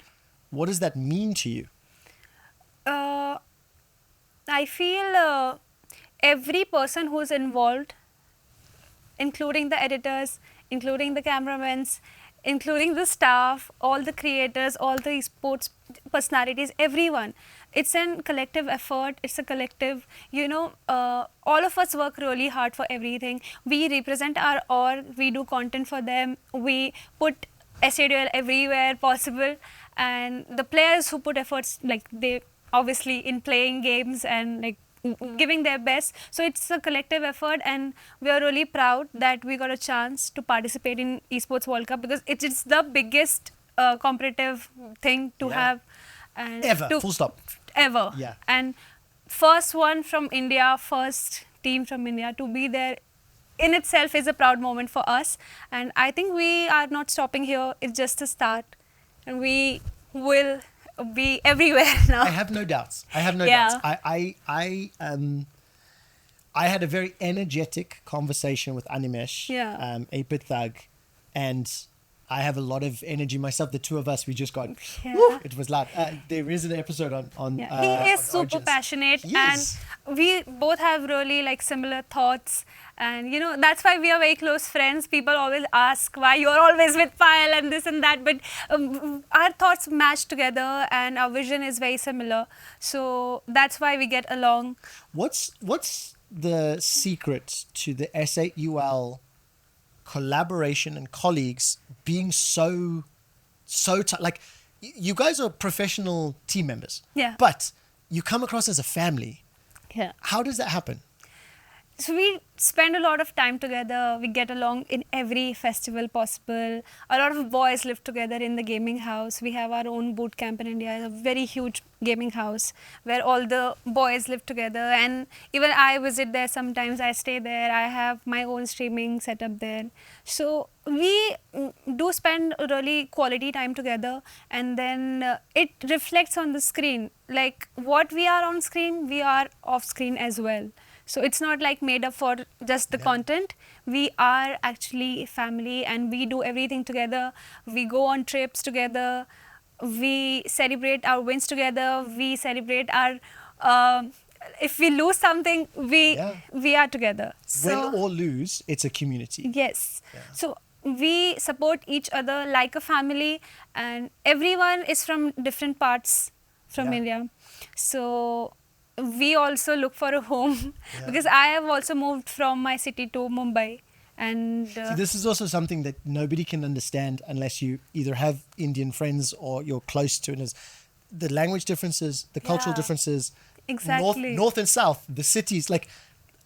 What does that mean to you? I feel every person who's involved, including the editors, including the cameramen, including the staff, all the creators, all the esports personalities, everyone. It's a collective effort. It's a collective, all of us work really hard for everything. We represent our org, we do content for them, we put SADL everywhere possible. And the players who put efforts, like they obviously in playing games and like giving their best. So it's a collective effort and we are really proud that we got a chance to participate in Esports World Cup because it's the biggest competitive thing to have. And ever, full stop. Ever. Yeah. And first one from India, first team from India to be there in itself is a proud moment for us. And I think we are not stopping here. It's just a start. And we will be everywhere now. I have no doubts. I have no Yeah. doubts. I had a very energetic conversation with Animesh, Yeah. 8-Bit Thug, and I have a lot of energy myself. The two of us, we just got, Yeah. woo, it was loud. There is an episode on Yeah. He is on super Origins. passionate, He and is. we both have really like similar thoughts. And you know, that's why we are very close friends. People always ask why you're always with Payal and this and that, but our thoughts match together and our vision is very similar. So that's why we get along. What's the secret to the S8UL collaboration and colleagues being so like you guys are professional team members, Yeah. but you come across as a family. Yeah. How does that happen? So we spend a lot of time together. We get along in every festival possible. A lot of boys live together in the gaming house. We have our own boot camp in India. It's a very huge gaming house where all the boys live together. And even I visit there sometimes. I stay there. I have my own streaming setup there. So we do spend really quality time together. And then it reflects on the screen. Like what we are on screen, we are off screen as well. So it's not like made up for just the content. We are actually family and we do everything together. We go on trips together. We celebrate our wins together. We celebrate our, if we lose something, we are together. So, Win or lose, it's a community. yes. Yeah. So we support each other like a family, and everyone is from different parts from Yeah. India. So we also look for a home Yeah. because I have also moved from my city to Mumbai. And See, this is also something that nobody can understand unless you either have Indian friends or you're close to it. Is the language differences, the cultural Yeah. differences, Exactly. north and south, the cities, like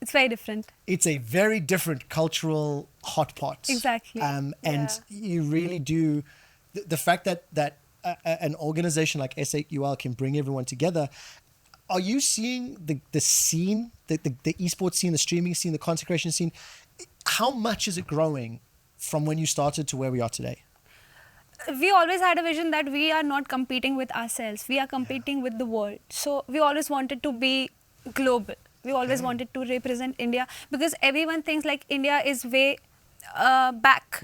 it's very different. it's a very different cultural hot pot. Exactly. And Yeah. you really do, the fact that an organization like S8UL can bring everyone together. Are you seeing the scene, the esports scene, the streaming scene, the content creation scene? How much is it growing from when you started to where we are today? We always had a vision that we are not competing with ourselves. We are competing with the world. So we always wanted to be global. We always wanted to represent India because everyone thinks like India is way back.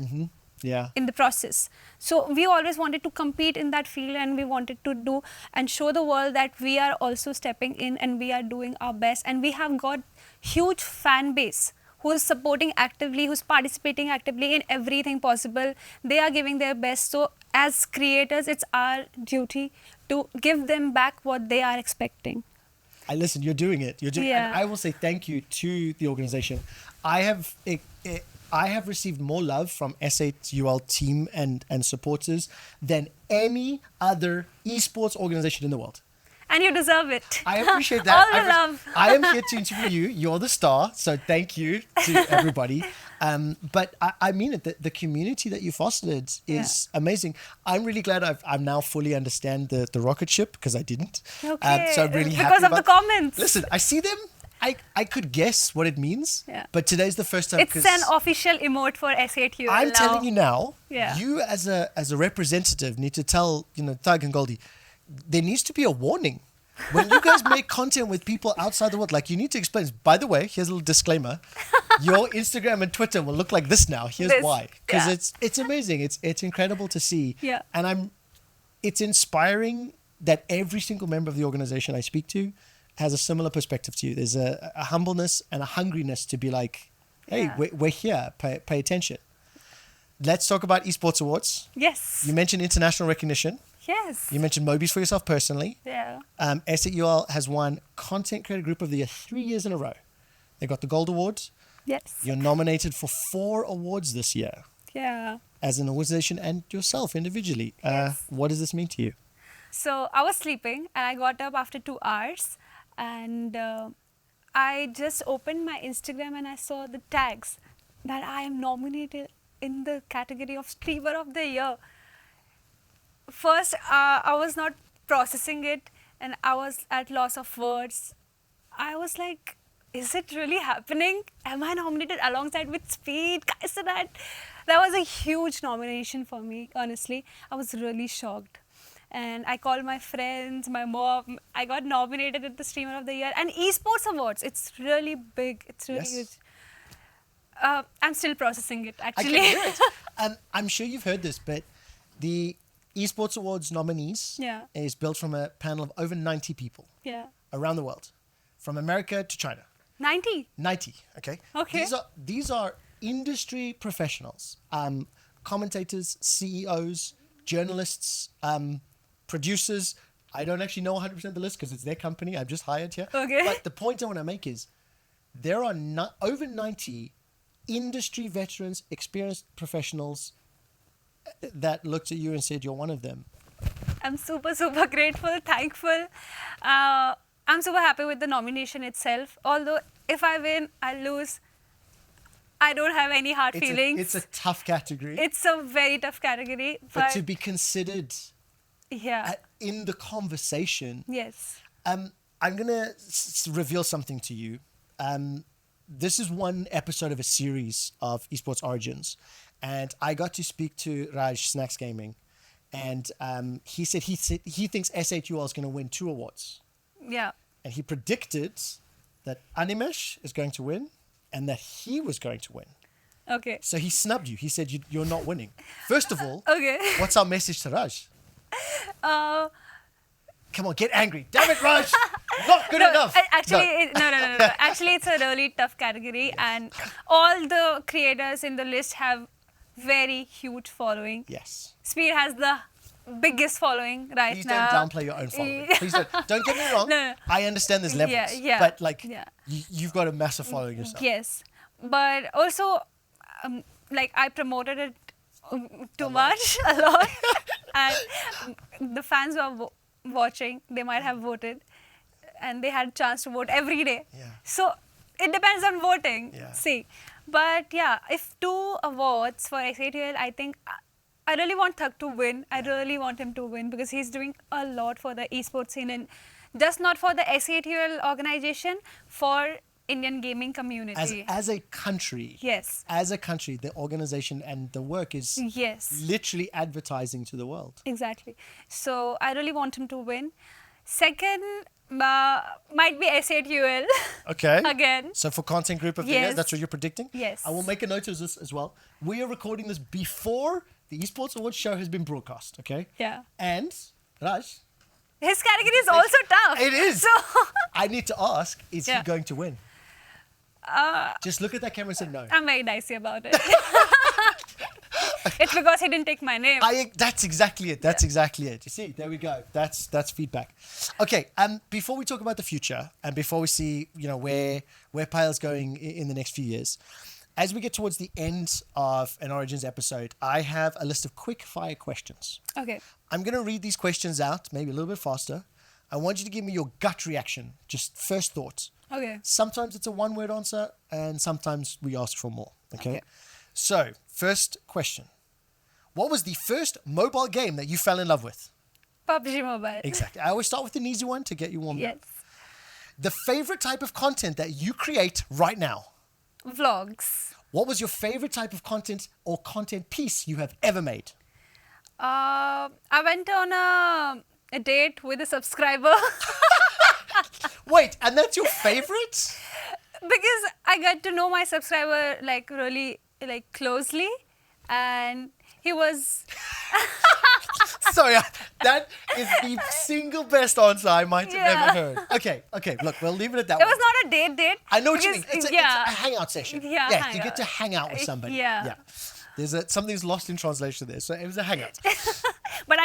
Yeah. In the process. So we always wanted to compete in that field, and we wanted to do and show the world that we are also stepping in and we are doing our best, and we have got huge fan base who is supporting actively, who's participating actively in everything possible. They are giving their best. So as creators, it's our duty to give them back what they are expecting. Listen, you're doing it. You're doing Yeah. And I will say thank you to the organization. I have received more love from S8UL team and supporters than any other esports organization in the world. And you deserve it. I appreciate that. All the love. I am here to interview you. You're the star. So thank you to everybody. But I mean it. The community that you fostered is amazing. I'm really glad I'm now fully understand the rocket ship because I didn't. Okay. So I'm really happy because of the about- comments. Listen, I see them. I could guess what it means. Yeah. But today's the first time. It's 'cause an official emote for S8UL I'm now. telling you now. Yeah. You as a representative need to tell Thug and Goldie, there needs to be a warning. When you guys make content with people outside the world, like you need to explain. By the way, here's a little disclaimer: your Instagram and Twitter will look like this now. Here's This, why. Because yeah. it's amazing. It's incredible to see. Yeah. And it's inspiring that every single member of the organization I speak to has a similar perspective to you. There's a humbleness and a hungriness to be like, hey, Yeah. we're here. Pay attention. Let's talk about Esports Awards. Yes. You mentioned international recognition. Yes. You mentioned MOBIES for yourself personally. Yeah. S8UL has won Content Creator Group of the Year 3 years in a row. They got the Gold Award. Yes. You're nominated for 4 awards this year Yeah. as an organization and yourself individually. Yes. What does this mean to you? So I was sleeping and I got up after 2 hours, and I just opened my Instagram and I saw the tags that I am nominated in the category of Streamer of the Year. First, I was not processing it and I was at loss of words. I was like, is it really happening? Am I nominated alongside with Speed? Guys, so that was a huge nomination for me, honestly. I was really shocked. And I called my friends, my mom. I got nominated at the Streamer of the Year. And Esports Awards, it's really big. It's really huge. I'm still processing it, actually. I can hear it. I'm sure you've heard this, but the Esports Awards nominees is built from a panel of over 90 people around the world, from America to China. 90? 90, okay? Okay. These are industry professionals, commentators, CEOs, journalists, producers. I don't actually know 100% of the list because it's their company. I've just hired here. Okay. But the point I want to make is there are over 90 industry veterans, experienced professionals that looked at you and said, you're one of them. I'm super, super grateful, thankful. I'm super happy with the nomination itself. Although if I win, I lose, I don't have any hard feelings. It's a tough category. It's a very tough category. But to be considered in the conversation. Yes. I'm going to reveal something to you. This is one episode of a series of Esports Origins. And I got to speak to Raj, Snacks Gaming. And he said he thinks S8UL is going to win 2 awards. Yeah. And he predicted that Animesh is going to win and that he was going to win. Okay. So he snubbed you. He said you're not winning. First of all, what's our message to Raj? Come on, get angry. Damn it, Raj. Not good enough. Actually, no. Actually, it's a really tough category. Yes. And all the creators in the list have very huge following. Yes. Speed has the biggest following right Please now. Please don't downplay your own following. Please don't get me wrong. No. I understand there's levels. But you've got a massive following yourself. Yes. But also, I promoted it too much, a lot. And the fans who are watching, they might have voted. And they had a chance to vote every day. Yeah. So it depends on voting. Yeah. See. But if 2 awards for S8UL, I think I really want Thug to win. I really want him to win because he's doing a lot for the esports scene and just not for the S8UL organization, for Indian gaming community. As a country. Yes. As a country, the organization and the work is literally advertising to the world. Exactly. So I really want him to win. Second, might be S8UL. Okay. Again. So for content group of the year, that's what you're predicting? Yes. I will make a note of this as well. We are recording this before the Esports Awards show has been broadcast, okay? Yeah. And, Raj? His category is also tough. It is. So I need to ask, is he going to win? Just look at that camera and say no. I'm very dicey about it. It's because he didn't take my name. That's exactly it. That's exactly it. You see, there we go. That's feedback. Okay, before we talk about the future and before we see, where Payal's going in the next few years, as we get towards the end of an Origins episode, I have a list of quick fire questions. Okay. I'm going to read these questions out, maybe a little bit faster. I want you to give me your gut reaction, just first thoughts. Okay. Sometimes it's a one-word answer, and sometimes we ask for more. Okay. So, first question. What was the first mobile game that you fell in love with? PUBG Mobile. Exactly. I always start with an easy one to get you warmed up. Yes. The favorite type of content that you create right now? Vlogs. What was your favorite type of content or content piece you have ever made? I went on a date with a subscriber. Wait, and that's your favorite? Because I got to know my subscriber really closely, and he was. Sorry, that is the single best answer I might have ever heard. Okay, look, we'll leave it at that. It was not a date. I know what you mean. It's a hangout session. Yeah, you get to hang out with somebody. Yeah. There's something's lost in translation there, so it was a hangout. But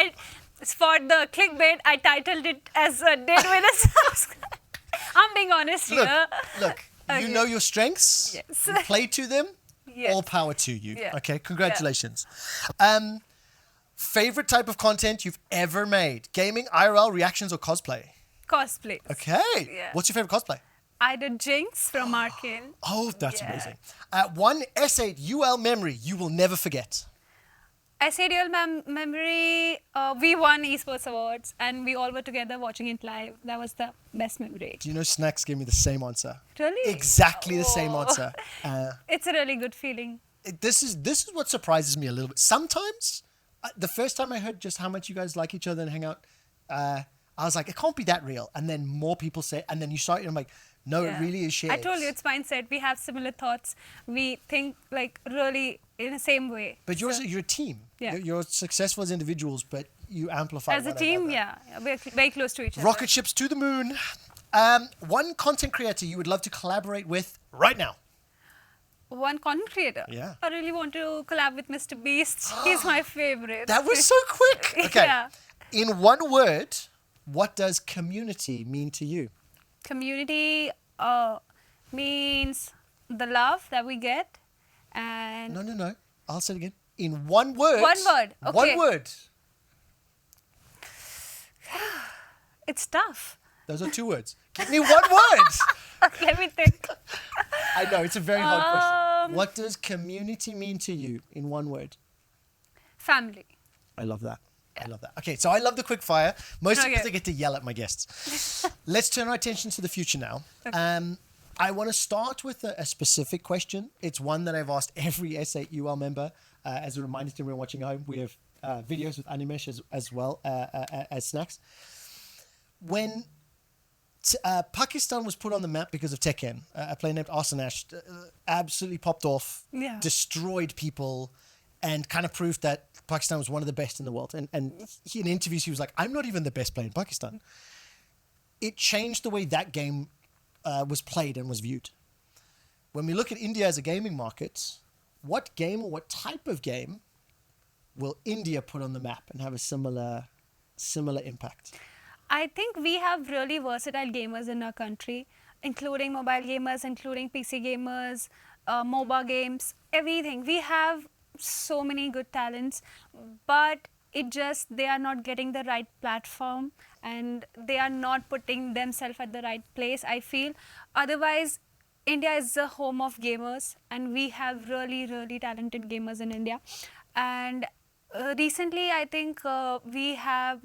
for the clickbait, I titled it as a date with a subscriber. I'm being honest here. Look, you know your strengths. Yes. You play to them. Yes. All power to you. Yeah. Okay, congratulations. Favorite type of content you've ever made? Gaming, IRL, reactions, or cosplay? Cosplay. Okay. Yeah. What's your favorite cosplay? I did Jinx from Arcane. Oh, that's amazing. One S8UL memory you will never forget. I say real memory. We won Esports Awards, and we all were together watching it live. That was the best memory. Do you know Snacks gave me the same answer? Really? Exactly the same Oh. answer. It's a really good feeling. This is what surprises me a little bit. Sometimes, the first time I heard just how much you guys like each other and hang out, I was like, it can't be that real. And then more people say, and then you start, and I'm like, no, Yeah. it really is shared. I told you it's mindset. We have similar thoughts. We think like really in the same way. But you're a team. Yeah. You're successful as individuals, but you amplify As a one team, another. yeah, we're very close to each other. Rocket ships to the moon. One content creator you would love to collaborate with right now. One content creator. Yeah. I really want to collab with Mr. Beast. He's my favorite. That was so quick. Okay. Yeah. In one word, what does community mean to you? Community means the love that we get, and No. I'll say it again. In one word. One word, okay. One word. it's tough. Those are two words. Give me one word. Let me think. I know, it's a very hard question. Um, What does community mean to you in one word? Family. I love that. I love that. Okay, so I love the quick fire. Mostly Okay. because I get to yell at my guests. Let's turn our attention to the future now. Okay. I want to start with a specific question. It's one that I've asked every S8 UL member. As a reminder to everyone watching at home, we have videos with Animesh as well as Snacks. When Pakistan was put on the map because of Tekken, a player named Arsanash absolutely popped off, Yeah. destroyed people, and kind of proved that Pakistan was one of the best in the world. And in interviews, he was like, I'm not even the best player in Pakistan. It changed the way that game was played and was viewed. When we look at India as a gaming market, what game or what type of game will India put on the map and have a similar impact? I think we have really versatile gamers in our country, including mobile gamers, including PC gamers, MOBA games, everything. We have so many good talents, but they are not getting the right platform and they are not putting themselves at the right place, I feel. Otherwise, India is the home of gamers, and we have really, really talented gamers in India. And recently, I think we have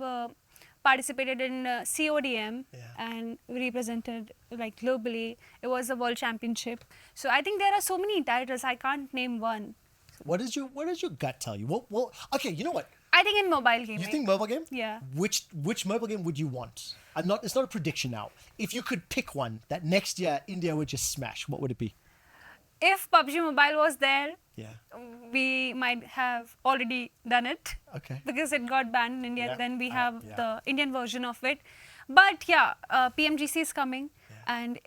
participated in CODM, Yeah. and we represented like globally. It was a world championship. So I think there are so many titles, I can't name one. What does your gut tell you? Okay, you know what? I think in mobile gaming. You think mobile game? Yeah. Which mobile game would you want? It's not a prediction now. If you could pick one that next year India would just smash, what would it be? If PUBG Mobile was there, Yeah. we might have already done it. Okay. Because it got banned in India. Yeah. Then we have Yeah. the Indian version of it. But yeah, PMGC is coming, Yeah. and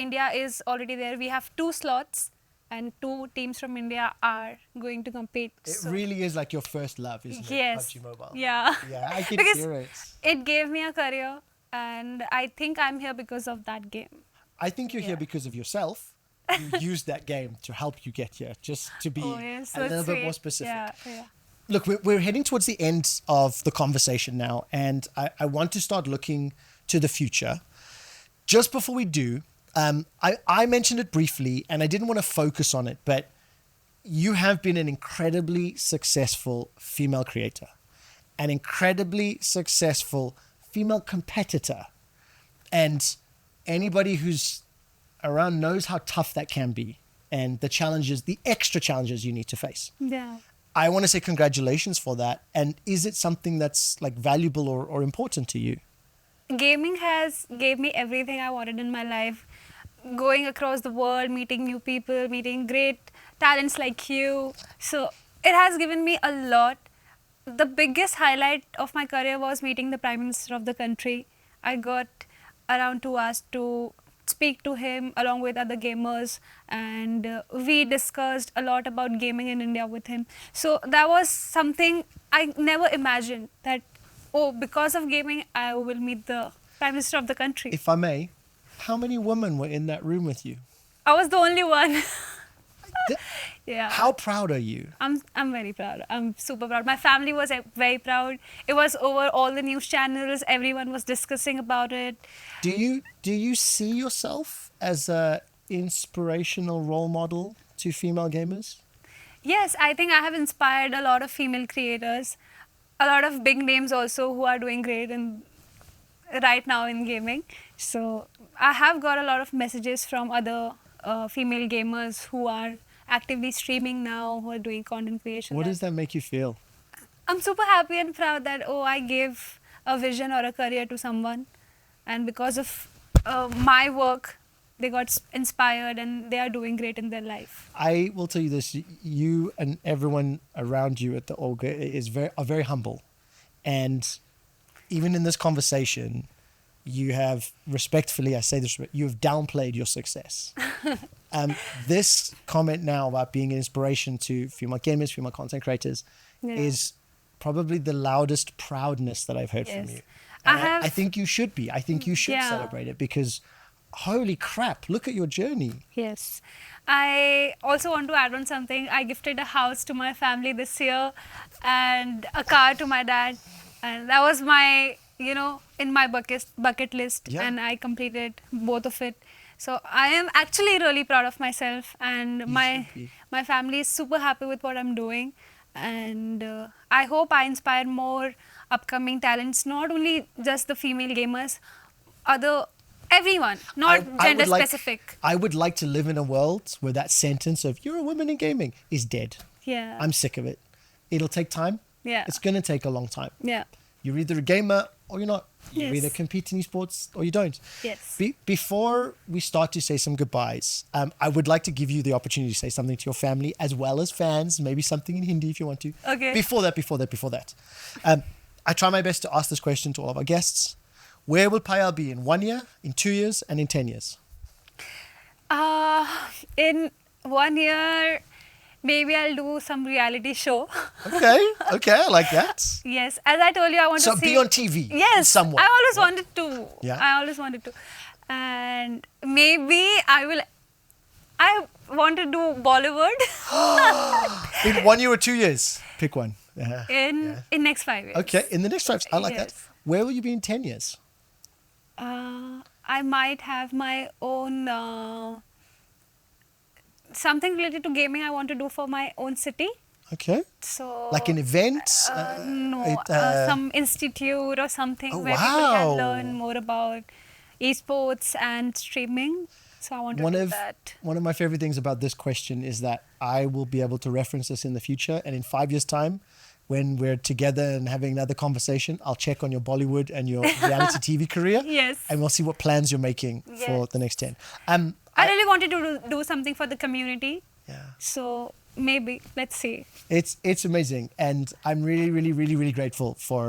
India is already there. We have 2 slots, and 2 teams from India are going to compete. It really is like your first love, isn't it? Yes. PUBG Mobile. Yeah. Yeah, I can Because hear it. it gave me a career, and I think I'm here because of that game. I think you're here Yeah. because of yourself. You used that game to help you get here, just to be Oh, yes, a little so bit more sweet. specific. Yeah. Look, we're heading towards the end of the conversation now, and I want to start looking to the future. Just before we do, I mentioned it briefly, and I didn't want to focus on it, but you have been an incredibly successful female creator, an incredibly successful female competitor, and anybody who's around knows how tough that can be and the challenges, the extra challenges you need to face. Yeah. I want to say congratulations for that. And is it something that's like valuable or important to you? Gaming gave me everything I wanted in my life. Going across the world, meeting new people, meeting great talents like you. So it has given me a lot. The biggest highlight of my career was meeting the Prime Minister of the country. I got around 2 hours to speak to him along with other gamers, and we discussed a lot about gaming in India with him. So that was something I never imagined, that because of gaming I will meet the Prime Minister of the country. If I may, how many women were in that room with you? I was the only one. Th- Yeah. How proud are you? I'm very proud. I'm super proud. My family was very proud. It was over all the news channels. Everyone was discussing about it. Do you see yourself as a inspirational role model to female gamers? Yes, I think I have inspired a lot of female creators, a lot of big names also who are doing great in right now in gaming. So I have got a lot of messages from other female gamers who are actively streaming now, who are doing content creation. What does that make you feel? I'm super happy and proud that I gave a vision or a career to someone, and because of my work, they got inspired and they are doing great in their life. I will tell you this: you and everyone around you at the Olga are very humble, and even in this conversation, you have respectfully, I say this, you have downplayed your success. This comment now about being an inspiration to female gamers, female content creators, is probably the loudest proudness that I've heard from you. And I think you should be. I think you should celebrate it, because holy crap, look at your journey. Yes. I also want to add on something. I gifted a house to my family this year and a car to my dad. And that was my, in my bucket list. Yeah. And I completed both of it. So I am actually really proud of myself, and my family is super happy with what I'm doing. And I hope I inspire more upcoming talents, not only just the female gamers, everyone, not gender specific. I would like to live in a world where that sentence of "you're a woman in gaming" is dead. Yeah. I'm sick of it. It'll take time. Yeah. It's going to take a long time. Yeah. You're either a gamer or you're not. You either compete in esports or you don't. Yes. Before we start to say some goodbyes, I would like to give you the opportunity to say something to your family as well as fans, maybe something in Hindi if you want to. Okay. Before that. I try my best to ask this question to all of our guests. Where will Payal be in 1 year, in 2 years, and in 10 years? In 1 year, maybe I'll do some reality show. Okay, I like that. Yes, as I told you, I want to see... So be on TV. Yes, somewhat. I always wanted to. Yeah. I always wanted to. And maybe I want to do Bollywood. In 1 year or 2 years? Pick one. In next 5 years. Okay, in the next 5 years. I like that. Where will you be in 10 years? I might have my own... something related to gaming I want to do for my own city. Okay. So like an event? No, some institute or something where people can learn more about esports and streaming. So I want to do that. One of my favorite things about this question is that I will be able to reference this in the future, and in 5 years' time, when we're together and having another conversation, I'll check on your Bollywood and your reality TV career. Yes. And we'll see what plans you're making for the next 10. I really wanted to do something for the community. Yeah. So maybe, let's see. It's amazing. And I'm really, really, really, really grateful for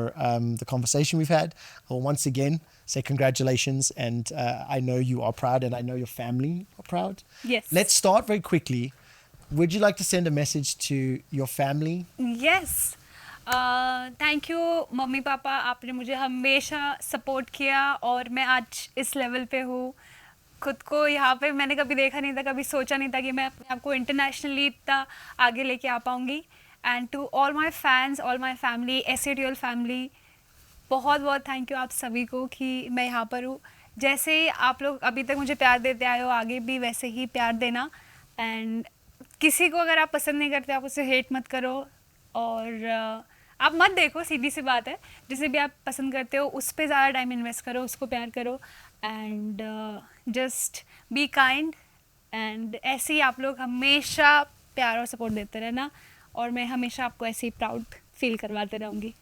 the conversation we've had. I'll once again say congratulations. And I know you are proud, and I know your family are proud. Yes. Let's start very quickly. Would you like to send a message to your family? Yes. Thank you mummy papa, आपने मुझे हमेशा support किया और मैं आज इस level पे हूँ. खुद को यहाँ पे मैंने कभी देखा नहीं था, कभी सोचा नहीं था कि मैं अपने आप को इंटरनेशनली इतना आगे लेके आ पाऊँगी. And to all my fans, all my family, SATL family, बहुत बहुत थैंक यू आप सभी को कि मैं यहाँ पर हूँ. जैसे ही आप लोग अभी तक मुझे प्यार देते आए हो, आगे भी वैसे ही प्यार देना. एंड किसी को अगर आप पसंद नहीं करते, आप उसे हेट मत करो, और आप मत देखो, सीधी सी बात है. जिसे भी आप पसंद करते हो उस पर ज़्यादा टाइम इन्वेस्ट करो, उसको प्यार करो, and just be kind. And ऐसे ही आप लोग हमेशा प्यार और सपोर्ट देते रहना, और मैं हमेशा आपको ऐसे ही प्राउड फील करवाते रहूँगी.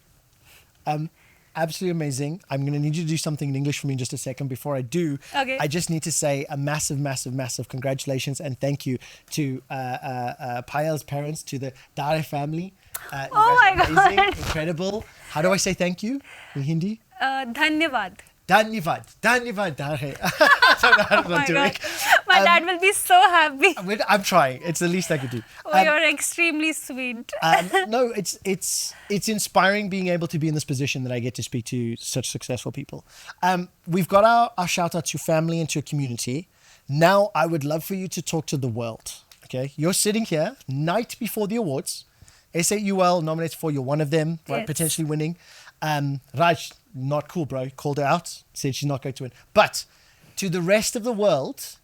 Absolutely amazing. I'm going to need you to do something in English for me in just a second. Before I do, okay. I just need to say a massive, massive, massive congratulations and thank you to Payal's parents, to the Dhare family. Oh my God. Incredible. How do I say thank you in Hindi? Dhanyavad. Dhanyavad. Dhanyavad, Dhare. I don't know how to do it. My dad will be so happy. I'm trying. It's the least I could do. Oh, you're extremely sweet. No, it's inspiring being able to be in this position that I get to speak to such successful people. We've got our shout out to family and to community. Now I would love for you to talk to the world. Okay, you're sitting here night before the awards. SAUL nominated for, you're one of them, right? Yes. Potentially winning. Raj, not cool, bro. Called her out. Said she's not going to win. But to the rest of the world,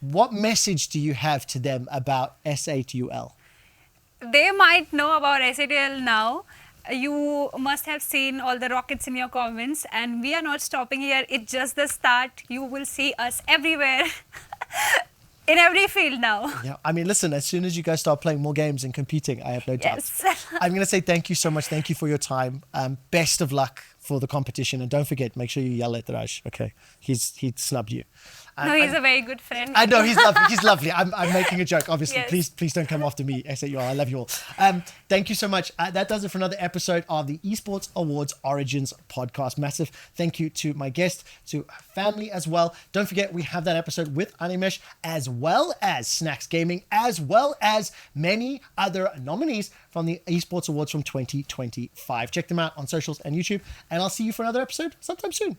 what message do you have to them about SAUL? they might know about SATL now. You must have seen all the rockets in your comments, and we are not stopping here. It's just the start. You will see us everywhere, in every field now. Yeah, I mean, listen, as soon as you guys start playing more games and competing, I have no doubt. Yes. I'm going to say thank you so much. Thank you for your time. Best of luck for the competition. And don't forget, make sure you yell at Raj, okay? He snubbed you. No, he's a very good friend. I know, he's lovely. He's lovely. I'm making a joke, obviously. Yes. Please don't come after me. SAUR, I love you all. Thank you so much. That does it for another episode of the Esports Awards Origins podcast. Massive thank you to my guest, to family as well. Don't forget, we have that episode with Animesh, as well as Snacks Gaming, as well as many other nominees from the Esports Awards from 2025. Check them out on socials and YouTube, and I'll see you for another episode sometime soon.